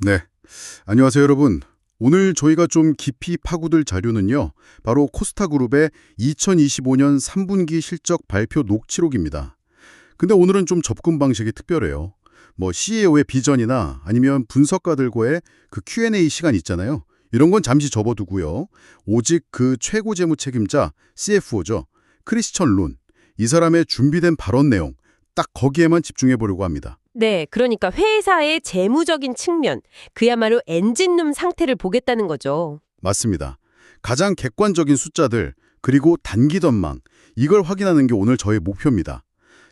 네, 안녕하세요 여러분. 오늘 저희가 좀 깊이 파고들 자료는요. 바로 코스타그룹의 2025년 3분기 실적 발표 녹취록입니다. 근데 오늘은 좀 접근 방식이 특별해요. 뭐 CEO의 비전이나 아니면 분석가들과의 그 Q&A 시간 있잖아요. 이런 건 잠시 접어두고요. 오직 그 최고 재무 책임자 CFO죠. 크리스천 룬. 이 사람의 준비된 발언 내용 딱 거기에만 집중해 보려고 합니다. 네, 그러니까 회사의 재무적인 측면, 그야말로 엔진룸 상태를 보겠다는 거죠. 맞습니다. 가장 객관적인 숫자들, 그리고 단기 전망, 이걸 확인하는 게 오늘 저의 목표입니다.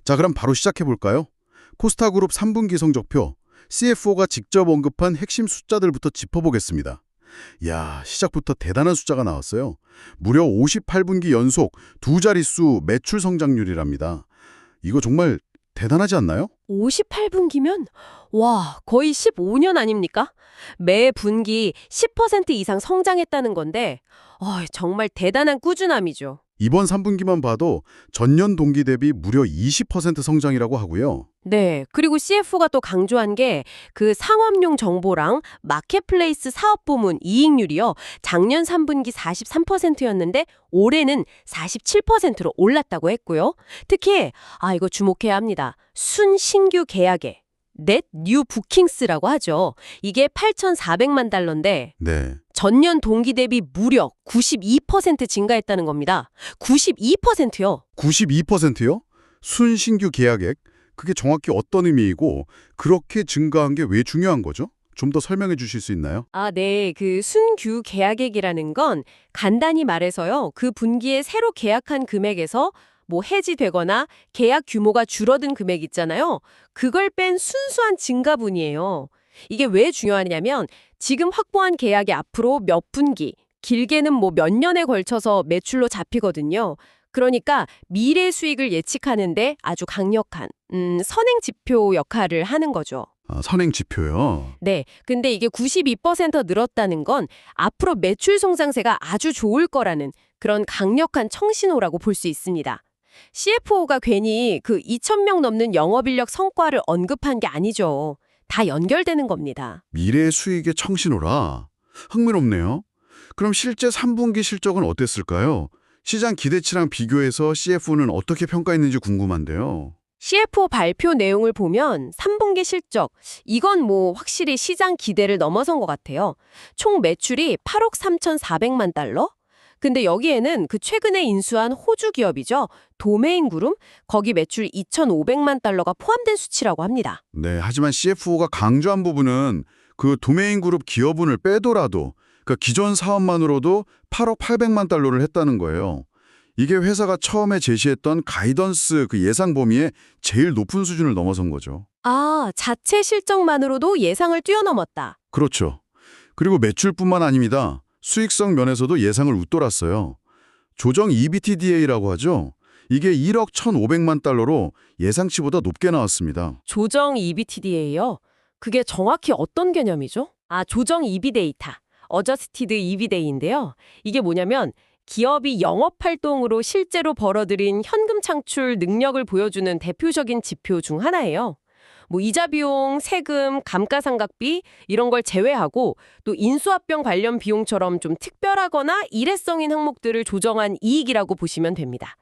자, 그럼 바로 시작해 볼까요? 코스타그룹 3분기 성적표, CFO가 직접 언급한 핵심 숫자들부터 짚어보겠습니다. 이야, 시작부터 대단한 숫자가 나왔어요. 무려 58분기 연속 두 자릿수 매출 성장률이랍니다. 이거 정말 대단하지 않나요? 58분기면 와, 거의 15년 아닙니까? 매 분기 10% 이상 성장했다는 건데 정말 대단한 꾸준함이죠. 이번 3분기만 봐도 전년 동기 대비 무려 20% 성장이라고 하고요. 네, 그리고 CFO가 또 강조한 게 그 상업용 정보랑 마켓플레이스 사업 부문 이익률이요. 작년 3분기 43%였는데 올해는 47%로 올랐다고 했고요. 특히 이거 주목해야 합니다. 순신규 계약액, 넷 뉴 부킹스라고 하죠. 이게 8,400만 달러인데 네. 전년 동기 대비 무려 92% 증가했다는 겁니다. 92%요. 92%요? 순신규 계약액? 그게 정확히 어떤 의미이고 그렇게 증가한 게 왜 중요한 거죠? 좀 더 설명해 주실 수 있나요? 네. 그 순규 계약액이라는 건 간단히 말해서요. 그 분기에 새로 계약한 금액에서 뭐 해지되거나 계약 규모가 줄어든 금액 있잖아요. 그걸 뺀 순수한 증가분이에요. 이게 왜 중요하냐면 지금 확보한 계약이 앞으로 몇 분기, 길게는 뭐 몇 년에 걸쳐서 매출로 잡히거든요. 그러니까 미래 수익을 예측하는데 아주 강력한 선행 지표 역할을 하는 거죠. 선행 지표요. 네. 근데 이게 92% 늘었다는 건 앞으로 매출 성장세가 아주 좋을 거라는 그런 강력한 청신호라고 볼 수 있습니다. CFO가 괜히 그 2,000명 넘는 영업인력 성과를 언급한 게 아니죠. 다 연결되는 겁니다. 미래 수익의 청신호라. 흥미롭네요. 그럼 실제 3분기 실적은 어땠을까요? 시장 기대치랑 비교해서 CFO는 어떻게 평가했는지 궁금한데요. CFO 발표 내용을 보면 3분기 실적, 이건 뭐 확실히 시장 기대를 넘어선 것 같아요. 총 매출이 8억 3,400만 달러? 근데 여기에는 그 최근에 인수한 호주 기업이죠. 도메인 그룹, 거기 매출 2,500만 달러가 포함된 수치라고 합니다. 네, 하지만 CFO가 강조한 부분은 그 도메인 그룹 기여분을 빼더라도 그 기존 사업만으로도 8억 800만 달러를 했다는 거예요. 이게 회사가 처음에 제시했던 가이던스 그 예상 범위의 제일 높은 수준을 넘어선 거죠. 자체 실적만으로도 예상을 뛰어넘었다. 그렇죠. 그리고 매출뿐만 아닙니다. 수익성 면에서도 예상을 웃돌았어요. 조정 EBITDA라고 하죠. 이게 1억 1,500만 달러로 예상치보다 높게 나왔습니다. 조정 EBITDA요? 그게 정확히 어떤 개념이죠? 조정 EBData, Adjusted EBITDA인데요. 이게 뭐냐면 기업이 영업활동으로 실제로 벌어들인 현금 창출 능력을 보여주는 대표적인 지표 중 하나예요. 뭐 이자 비용, 세금, 감가상각비 이런 걸 제외하고 또 인수합병 관련 비용처럼 좀 특별하거나 일회성인 항목들을 조정한 이익이라고 보시면 됩니다.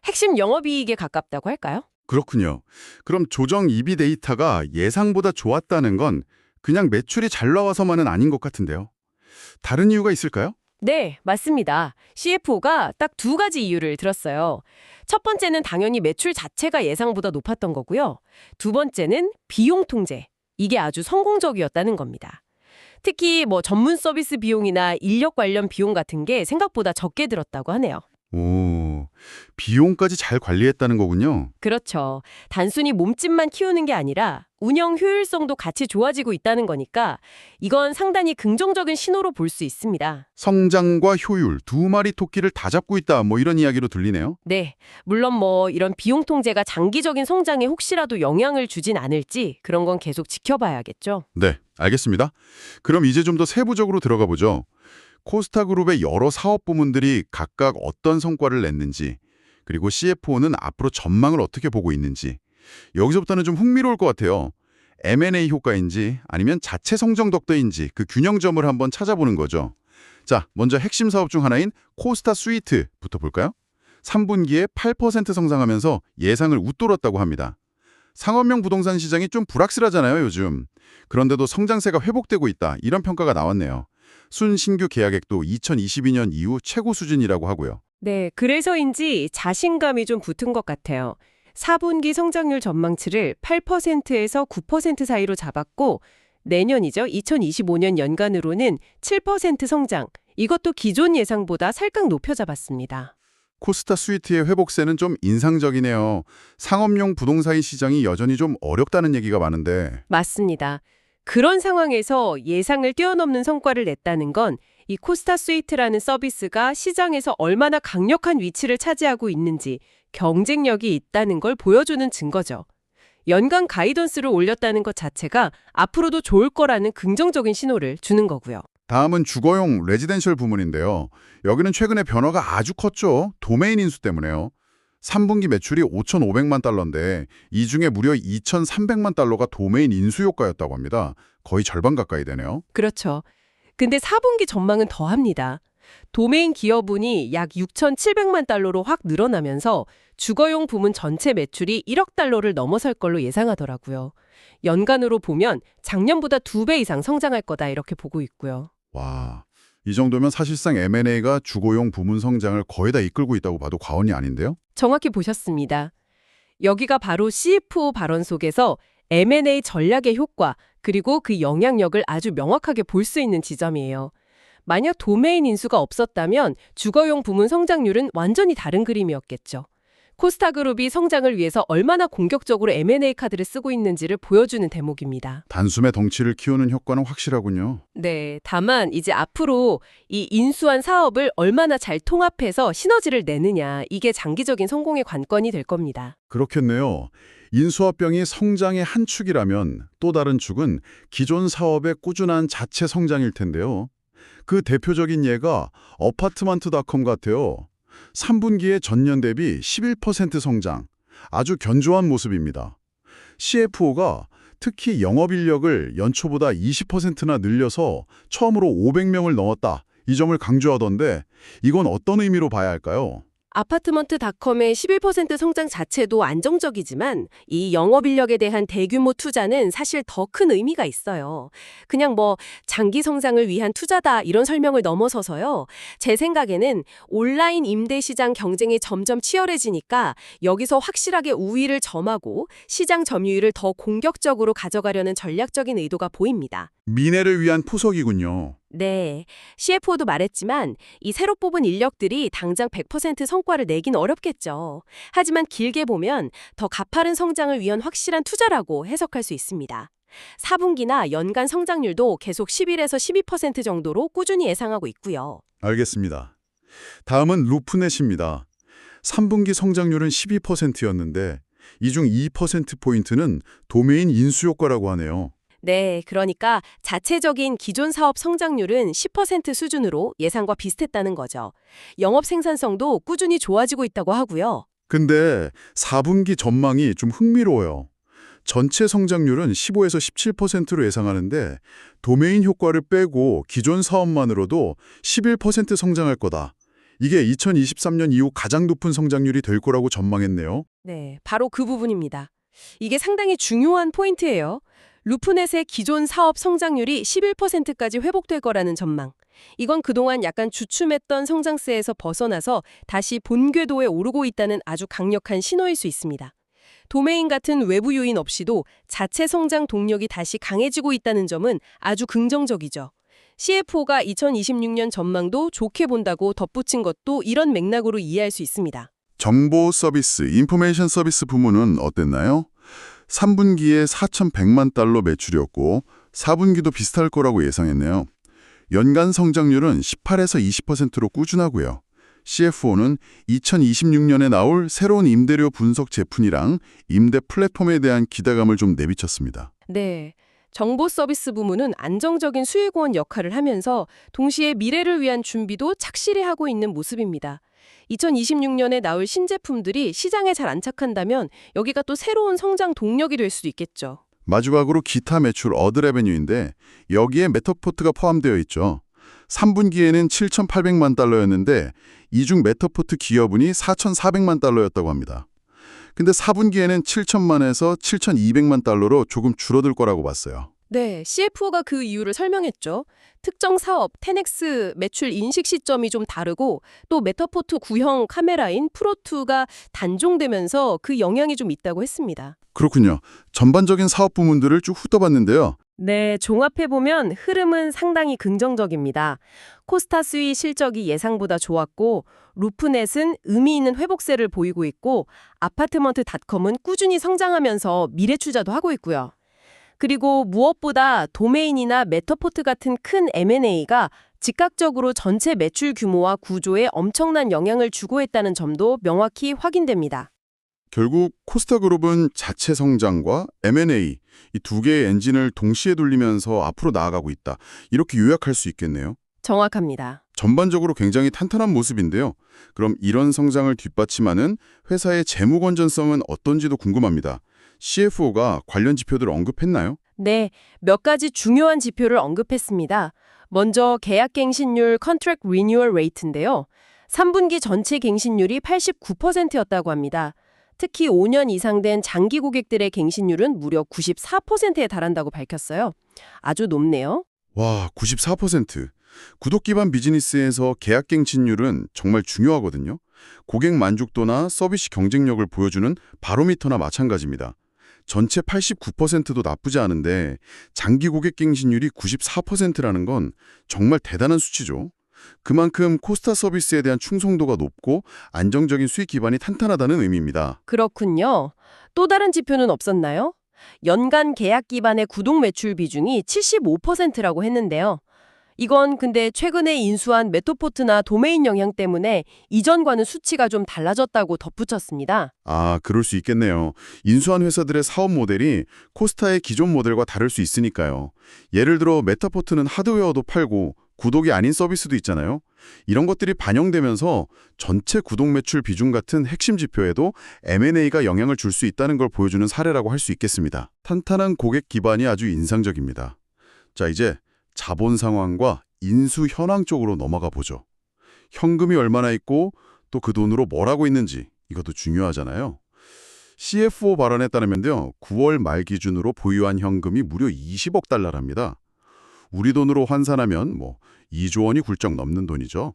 핵심 영업이익에 가깝다고 할까요? 그렇군요. 그럼 조정 EB 데이터가 예상보다 좋았다는 건 그냥 매출이 잘 나와서만은 아닌 것 같은데요. 다른 이유가 있을까요? 네, 맞습니다. CFO가 딱 두 가지 이유를 들었어요. 첫 번째는 당연히 매출 자체가 예상보다 높았던 거고요. 두 번째는 비용 통제. 이게 아주 성공적이었다는 겁니다. 특히 뭐 전문 서비스 비용이나 인력 관련 비용 같은 게 생각보다 적게 들었다고 하네요. 오, 비용까지 잘 관리했다는 거군요. 그렇죠. 단순히 몸집만 키우는 게 아니라 운영 효율성도 같이 좋아지고 있다는 거니까 이건 상당히 긍정적인 신호로 볼 수 있습니다. 성장과 효율 두 마리 토끼를 다 잡고 있다 뭐 이런 이야기로 들리네요. 네, 물론 뭐 이런 비용 통제가 장기적인 성장에 혹시라도 영향을 주진 않을지 그런 건 계속 지켜봐야겠죠. 네, 알겠습니다. 그럼 이제 좀 더 세부적으로 들어가 보죠. 코스타그룹의 여러 사업 부문들이 각각 어떤 성과를 냈는지, 그리고 CFO는 앞으로 전망을 어떻게 보고 있는지, 여기서부터는 좀 흥미로울 것 같아요. M&A 효과인지 아니면 자체 성장 덕대인지 그 균형점을 한번 찾아보는 거죠. 자, 먼저 핵심 사업 중 하나인 코스타 스위트부터 볼까요? 3분기에 8% 성장하면서 예상을 웃돌았다고 합니다. 상업용 부동산 시장이 좀 불확실하잖아요, 요즘. 그런데도 성장세가 회복되고 있다, 이런 평가가 나왔네요. 순신규 계약액도 2022년 이후 최고 수준이라고 하고요. 네, 그래서인지 자신감이 좀 붙은 것 같아요. 4분기 성장률 전망치를 8%에서 9% 사이로 잡았고 내년이죠. 2025년 연간으로는 7% 성장. 이것도 기존 예상보다 살짝 높여 잡았습니다. 코스타 스위트의 회복세는 좀 인상적이네요. 상업용 부동산 시장이 여전히 좀 어렵다는 얘기가 많은데 맞습니다. 그런 상황에서 예상을 뛰어넘는 성과를 냈다는 건 이 코스타 스위트라는 서비스가 시장에서 얼마나 강력한 위치를 차지하고 있는지 경쟁력이 있다는 걸 보여주는 증거죠. 연간 가이던스를 올렸다는 것 자체가 앞으로도 좋을 거라는 긍정적인 신호를 주는 거고요. 다음은 주거용 레지덴셜 부문인데요. 여기는 최근에 변화가 아주 컸죠. 도메인 인수 때문에요. 3분기 매출이 5,500만 달러인데 이 중에 무려 2,300만 달러가 도메인 인수 효과였다고 합니다. 거의 절반 가까이 되네요. 그렇죠. 근데 4분기 전망은 더합니다. 도메인 기여분이 약 6,700만 달러로 확 늘어나면서 주거용 부문 전체 매출이 1억 달러를 넘어설 걸로 예상하더라고요. 연간으로 보면 작년보다 2배 이상 성장할 거다 이렇게 보고 있고요. 와, 이 정도면 사실상 M&A가 주거용 부문 성장을 거의 다 이끌고 있다고 봐도 과언이 아닌데요? 정확히 보셨습니다. 여기가 바로 CFO 발언 속에서 M&A 전략의 효과 그리고 그 영향력을 아주 명확하게 볼 수 있는 지점이에요. 만약 도메인 인수가 없었다면 주거용 부문 성장률은 완전히 다른 그림이었겠죠. 코스타그룹이 성장을 위해서 얼마나 공격적으로 M&A 카드를 쓰고 있는지를 보여주는 대목입니다. 단숨에 덩치를 키우는 효과는 확실하군요. 네, 다만 이제 앞으로 이 인수한 사업을 얼마나 잘 통합해서 시너지를 내느냐, 이게 장기적인 성공의 관건이 될 겁니다. 그렇겠네요. 인수합병이 성장의 한 축이라면 또 다른 축은 기존 사업의 꾸준한 자체 성장일 텐데요. 그 대표적인 예가 어파트먼트닷컴 같아요. 3분기에 전년 대비 11% 성장, 아주 견조한 모습입니다. CFO가 특히 영업인력을 연초보다 20%나 늘려서 처음으로 500명을 넘었다, 이 점을 강조하던데 이건 어떤 의미로 봐야 할까요? 아파트먼트닷컴의 11% 성장 자체도 안정적이지만 이 영업인력에 대한 대규모 투자는 사실 더 큰 의미가 있어요. 그냥 뭐 장기 성장을 위한 투자다 이런 설명을 넘어서서요. 제 생각에는 온라인 임대 시장 경쟁이 점점 치열해지니까 여기서 확실하게 우위를 점하고 시장 점유율을 더 공격적으로 가져가려는 전략적인 의도가 보입니다. 미래를 위한 포석이군요. 네, CFO도 말했지만 이 새로 뽑은 인력들이 당장 100% 성과를 내긴 어렵겠죠. 하지만 길게 보면 더 가파른 성장을 위한 확실한 투자라고 해석할 수 있습니다. 4분기나 연간 성장률도 계속 11에서 12% 정도로 꾸준히 예상하고 있고요. 알겠습니다. 다음은 루프넷입니다. 3분기 성장률은 12%였는데 이 중 2%포인트는 도메인 인수 효과라고 하네요. 네, 그러니까 자체적인 기존 사업 성장률은 10% 수준으로 예상과 비슷했다는 거죠. 영업 생산성도 꾸준히 좋아지고 있다고 하고요. 근데 4분기 전망이 좀 흥미로워요. 전체 성장률은 15에서 17%로 예상하는데 도메인 효과를 빼고 기존 사업만으로도 11% 성장할 거다. 이게 2023년 이후 가장 높은 성장률이 될 거라고 전망했네요. 네, 바로 그 부분입니다. 이게 상당히 중요한 포인트예요. 루프넷의 기존 사업 성장률이 11%까지 회복될 거라는 전망. 이건 그동안 약간 주춤했던 성장세에서 벗어나서 다시 본 궤도에 오르고 있다는 아주 강력한 신호일 수 있습니다. 도메인 같은 외부 요인 없이도 자체 성장 동력이 다시 강해지고 있다는 점은 아주 긍정적이죠. CFO가 2026년 전망도 좋게 본다고 덧붙인 것도 이런 맥락으로 이해할 수 있습니다. 정보 서비스, 인포메이션 서비스 부문은 어땠나요? 3분기에 4,100만 달러 매출이었고 4분기도 비슷할 거라고 예상했네요. 연간 성장률은 18에서 20%로 꾸준하고요. CFO는 2026년에 나올 새로운 임대료 분석 제품이랑 임대 플랫폼에 대한 기대감을 좀 내비쳤습니다. 네. 정보 서비스 부문은 안정적인 수익원 역할을 하면서 동시에 미래를 위한 준비도 착실히 하고 있는 모습입니다. 2026년에 나올 신제품들이 시장에 잘 안착한다면 여기가 또 새로운 성장 동력이 될 수도 있겠죠. 마지막으로 기타 매출 어드 레베뉴인데 여기에 메타포트가 포함되어 있죠. 3분기에는 7,800만 달러였는데 이 중 메타포트 기여분이 4,400만 달러였다고 합니다. 근데 4분기에는 7천만에서 7,200만 달러로 조금 줄어들 거라고 봤어요. 네, CFO가 그 이유를 설명했죠. 특정 사업, 10X 매출 인식 시점이 좀 다르고 또 메타포트 구형 카메라인 프로2가 단종되면서 그 영향이 좀 있다고 했습니다. 그렇군요. 전반적인 사업 부문들을 쭉 훑어봤는데요. 네, 종합해보면 흐름은 상당히 긍정적입니다. 코스타 수위 실적이 예상보다 좋았고 루프넷은 의미 있는 회복세를 보이고 있고 아파트먼트닷컴은 꾸준히 성장하면서 미래 투자도 하고 있고요. 그리고 무엇보다 도메인이나 메타포트 같은 큰 M&A가 즉각적으로 전체 매출 규모와 구조에 엄청난 영향을 주고 있다는 점도 명확히 확인됩니다. 결국 코스타그룹은 자체 성장과 M&A 이 두 개의 엔진을 동시에 돌리면서 앞으로 나아가고 있다. 이렇게 요약할 수 있겠네요. 정확합니다. 전반적으로 굉장히 탄탄한 모습인데요. 그럼 이런 성장을 뒷받침하는 회사의 재무 건전성은 어떤지도 궁금합니다. CFO가 관련 지표들을 언급했나요? 네, 몇 가지 중요한 지표를 언급했습니다. 먼저 계약갱신율 (Contract Renewal Rate인데요. 3분기 전체 갱신율이 89%였다고 합니다. 특히 5년 이상 된 장기 고객들의 갱신율은 무려 94%에 달한다고 밝혔어요. 아주 높네요. 와, 94%. 구독 기반 비즈니스에서 계약갱신율은 정말 중요하거든요. 고객 만족도나 서비스 경쟁력을 보여주는 바로미터나 마찬가지입니다. 전체 89%도 나쁘지 않은데 장기 고객 갱신율이 94%라는 건 정말 대단한 수치죠. 그만큼 코스타 서비스에 대한 충성도가 높고 안정적인 수익 기반이 탄탄하다는 의미입니다. 그렇군요. 또 다른 지표는 없었나요? 연간 계약 기반의 구독 매출 비중이 75%라고 했는데요. 이건 근데 최근에 인수한 메타포트나 도메인 영향 때문에 이전과는 수치가 좀 달라졌다고 덧붙였습니다. 아, 그럴 수 있겠네요. 인수한 회사들의 사업 모델이 코스타의 기존 모델과 다를 수 있으니까요. 예를 들어 메타포트는 하드웨어도 팔고 구독이 아닌 서비스도 있잖아요. 이런 것들이 반영되면서 전체 구독 매출 비중 같은 핵심 지표에도 M&A가 영향을 줄 수 있다는 걸 보여주는 사례라고 할 수 있겠습니다. 탄탄한 고객 기반이 아주 인상적입니다. 자, 이제 자본 상황과 인수 현황 쪽으로 넘어가 보죠. 현금이 얼마나 있고 또 그 돈으로 뭘 하고 있는지 이것도 중요하잖아요. CFO 발언에 따르면요. 9월 말 기준으로 보유한 현금이 무려 20억 달러랍니다. 우리 돈으로 환산하면 2조 원이 훌쩍 넘는 돈이죠.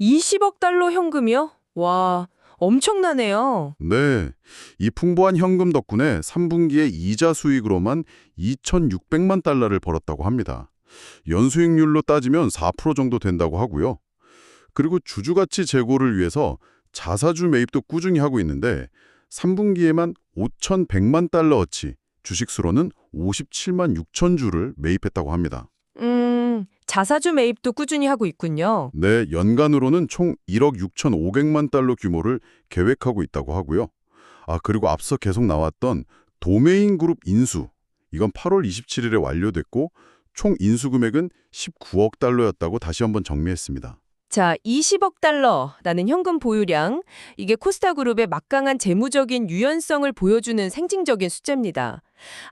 20억 달러 현금이요? 와, 엄청나네요. 네, 이 풍부한 현금 덕분에 3분기에 이자 수익으로만 2,600만 달러를 벌었다고 합니다. 연수익률로 따지면 4% 정도 된다고 하고요. 그리고 주주가치 제고를 위해서 자사주 매입도 꾸준히 하고 있는데 3분기에만 5,100만 달러어치, 주식수로는 57만 6천 주를 매입했다고 합니다. 자사주 매입도 꾸준히 하고 있군요. 네, 연간으로는 총 1억 6,500만 달러 규모를 계획하고 있다고 하고요. 아, 그리고 앞서 계속 나왔던 도메인 그룹 인수, 이건 8월 27일에 완료됐고 총 인수 금액은 19억 달러였다고 다시 한번 정리했습니다. 자, 20억 달러라는 현금 보유량, 이게 코스타그룹의 막강한 재무적인 유연성을 보여주는 상징적인 숫자입니다.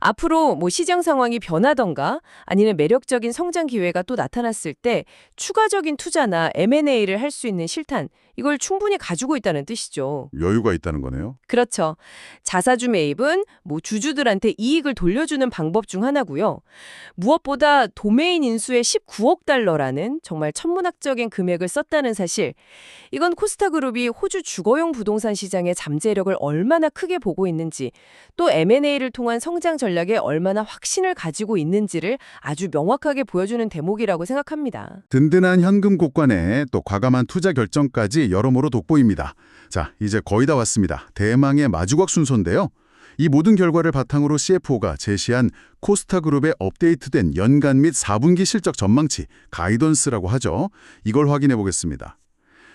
앞으로 시장 상황이 변하던가 아니면 매력적인 성장 기회가 또 나타났을 때 추가적인 투자나 M&A를 할 수 있는 실탄, 이걸 충분히 가지고 있다는 뜻이죠. 여유가 있다는 거네요. 그렇죠. 자사주 매입은 주주들한테 이익을 돌려주는 방법 중 하나고요. 무엇보다 도메인 인수에 19억 달러라는 정말 천문학적인 금액을 썼다는 사실, 이건 코스타그룹이 호주 주거용 부동산 시장의 잠재력을 얼마나 크게 보고 있는지, 또 M&A를 통한 성장 전략에 얼마나 확신을 가지고 있는지를 아주 명확하게 보여주는 대목이라고 생각합니다. 든든한 현금 곡관에 또 과감한 투자 결정까지 여러모로 돋보입니다. 자, 이제 거의 다 왔습니다. 대망의 마지막 순서인데요. 이 모든 결과를 바탕으로 CFO가 제시한 코스타그룹의 업데이트된 연간 및 4분기 실적 전망치, 가이던스라고 하죠. 이걸 확인해 보겠습니다.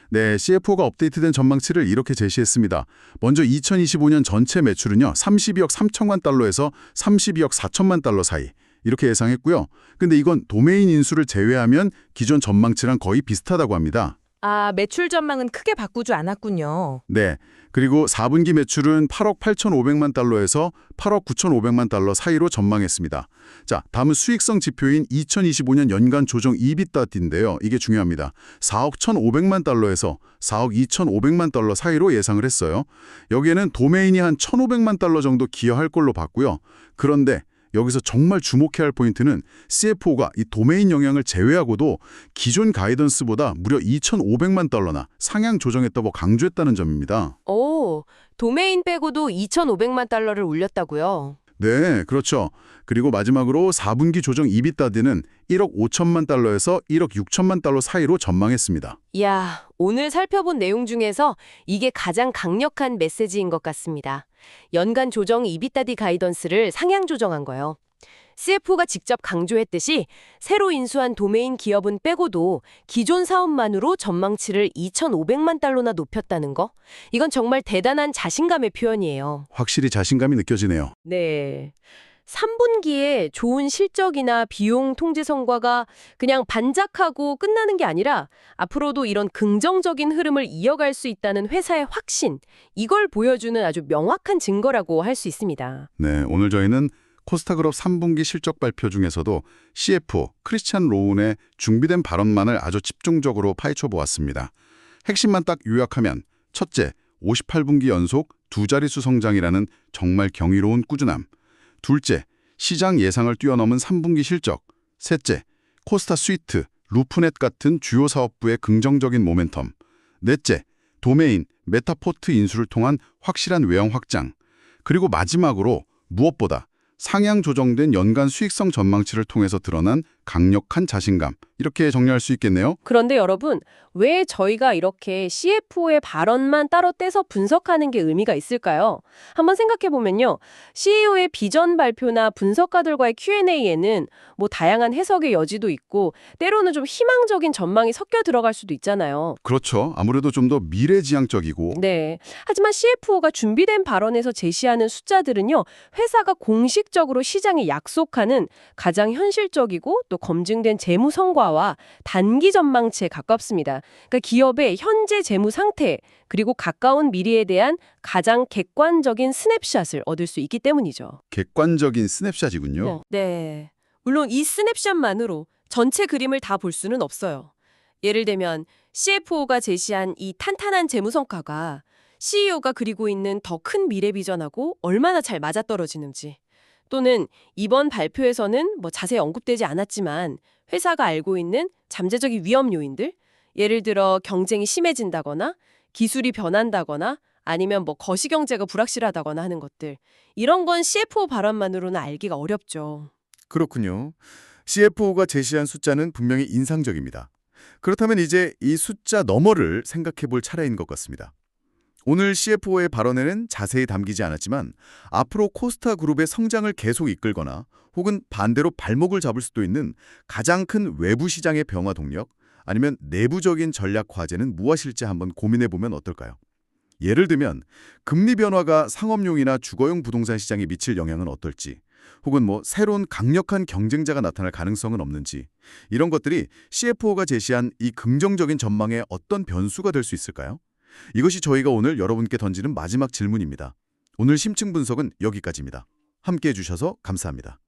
네, CFO가 업데이트된 전망치를 이렇게 제시했습니다. 먼저 2025년 전체 매출은요. 32억 3천만 달러에서 32억 4천만 달러 사이. 이렇게 예상했고요. 근데 이건 도메인 인수를 제외하면 기존 전망치랑 거의 비슷하다고 합니다. 아, 매출 전망은 크게 바꾸지 않았군요. 네. 그리고 4분기 매출은 8억 8,500만 달러에서 8억 9,500만 달러 사이로 전망했습니다. 자, 다음은 수익성 지표인 2025년 연간 조정 EBITDA인데요. 이게 중요합니다. 4억 1,500만 달러에서 4억 2,500만 달러 사이로 예상을 했어요. 여기에는 도메인이 한 1,500만 달러 정도 기여할 걸로 봤고요. 그런데 여기서 정말 주목해야 할 포인트는 CFO가 이 도메인 영향을 제외하고도 기존 가이던스보다 무려 2,500만 달러나 상향 조정했다고 강조했다는 점입니다. 오, 도메인 빼고도 2,500만 달러를 올렸다고요? 네, 그렇죠. 그리고 마지막으로 4분기 조정 EBITDA는 1억 5천만 달러에서 1억 6천만 달러 사이로 전망했습니다. 이야, 오늘 살펴본 내용 중에서 이게 가장 강력한 메시지인 것 같습니다. 연간 조정 EBITDA 가이던스를 상향 조정한 거예요. CFO가 직접 강조했듯이 새로 인수한 도메인 기업은 빼고도 기존 사업만으로 전망치를 2,500만 달러나 높였다는 거? 이건 정말 대단한 자신감의 표현이에요. 확실히 자신감이 느껴지네요. 네. 3분기에 좋은 실적이나 비용 통제 성과가 그냥 반짝하고 끝나는 게 아니라 앞으로도 이런 긍정적인 흐름을 이어갈 수 있다는 회사의 확신, 이걸 보여주는 아주 명확한 증거라고 할 수 있습니다. 네, 오늘 저희는 코스타그룹 3분기 실적 발표 중에서도 CFO 크리스찬 로운의 준비된 발언만을 아주 집중적으로 파헤쳐 보았습니다. 핵심만 딱 요약하면 첫째, 58분기 연속 두 자릿수 성장이라는 정말 경이로운 꾸준함. 둘째, 시장 예상을 뛰어넘은 3분기 실적. 셋째, 코스타 스위트, 루프넷 같은 주요 사업부의 긍정적인 모멘텀. 넷째, 도메인, 메타포트 인수를 통한 확실한 외형 확장. 그리고 마지막으로 무엇보다 상향 조정된 연간 수익성 전망치를 통해서 드러난 강력한 자신감. 이렇게 정리할 수 있겠네요. 그런데 여러분, 왜 저희가 이렇게 CFO의 발언만 따로 떼서 분석하는 게 의미가 있을까요? 한번 생각해보면요. CEO의 비전 발표나 분석가들과의 Q&A에는 뭐 다양한 해석의 여지도 있고 때로는 좀 희망적인 전망이 섞여 들어갈 수도 있잖아요. 그렇죠. 아무래도 좀 더 미래지향적이고 네. 하지만 CFO가 준비된 발언에서 제시하는 숫자들은요. 회사가 공식적으로 시장에 약속하는 가장 현실적이고 또 검증된 재무 성과와 단기 전망치에 가깝습니다. 그러니까 기업의 현재 재무 상태 그리고 가까운 미래에 대한 가장 객관적인 스냅샷을 얻을 수 있기 때문이죠. 객관적인 스냅샷이군요. 네. 물론 이 스냅샷만으로 전체 그림을 다 볼 수는 없어요. 예를 들면 CFO가 제시한 이 탄탄한 재무 성과가 CEO가 그리고 있는 더 큰 미래 비전하고 얼마나 잘 맞아떨어지는지, 또는 이번 발표에서는 뭐 자세히 언급되지 않았지만 회사가 알고 있는 잠재적인 위험 요인들, 예를 들어 경쟁이 심해진다거나 기술이 변한다거나 아니면 뭐 거시경제가 불확실하다거나 하는 것들, 이런 건 CFO 발언만으로는 알기가 어렵죠. 그렇군요. CFO가 제시한 숫자는 분명히 인상적입니다. 그렇다면 이제 이 숫자 너머를 생각해 볼 차례인 것 같습니다. 오늘 CFO의 발언에는 자세히 담기지 않았지만 앞으로 코스타 그룹의 성장을 계속 이끌거나 혹은 반대로 발목을 잡을 수도 있는 가장 큰 외부 시장의 변화 동력, 아니면 내부적인 전략 과제는 무엇일지 한번 고민해 보면 어떨까요? 예를 들면 금리 변화가 상업용이나 주거용 부동산 시장에 미칠 영향은 어떨지, 혹은 뭐 새로운 강력한 경쟁자가 나타날 가능성은 없는지, 이런 것들이 CFO가 제시한 이 긍정적인 전망에 어떤 변수가 될 수 있을까요? 이것이 저희가 오늘 여러분께 던지는 마지막 질문입니다. 오늘 심층 분석은 여기까지입니다. 함께해 주셔서 감사합니다.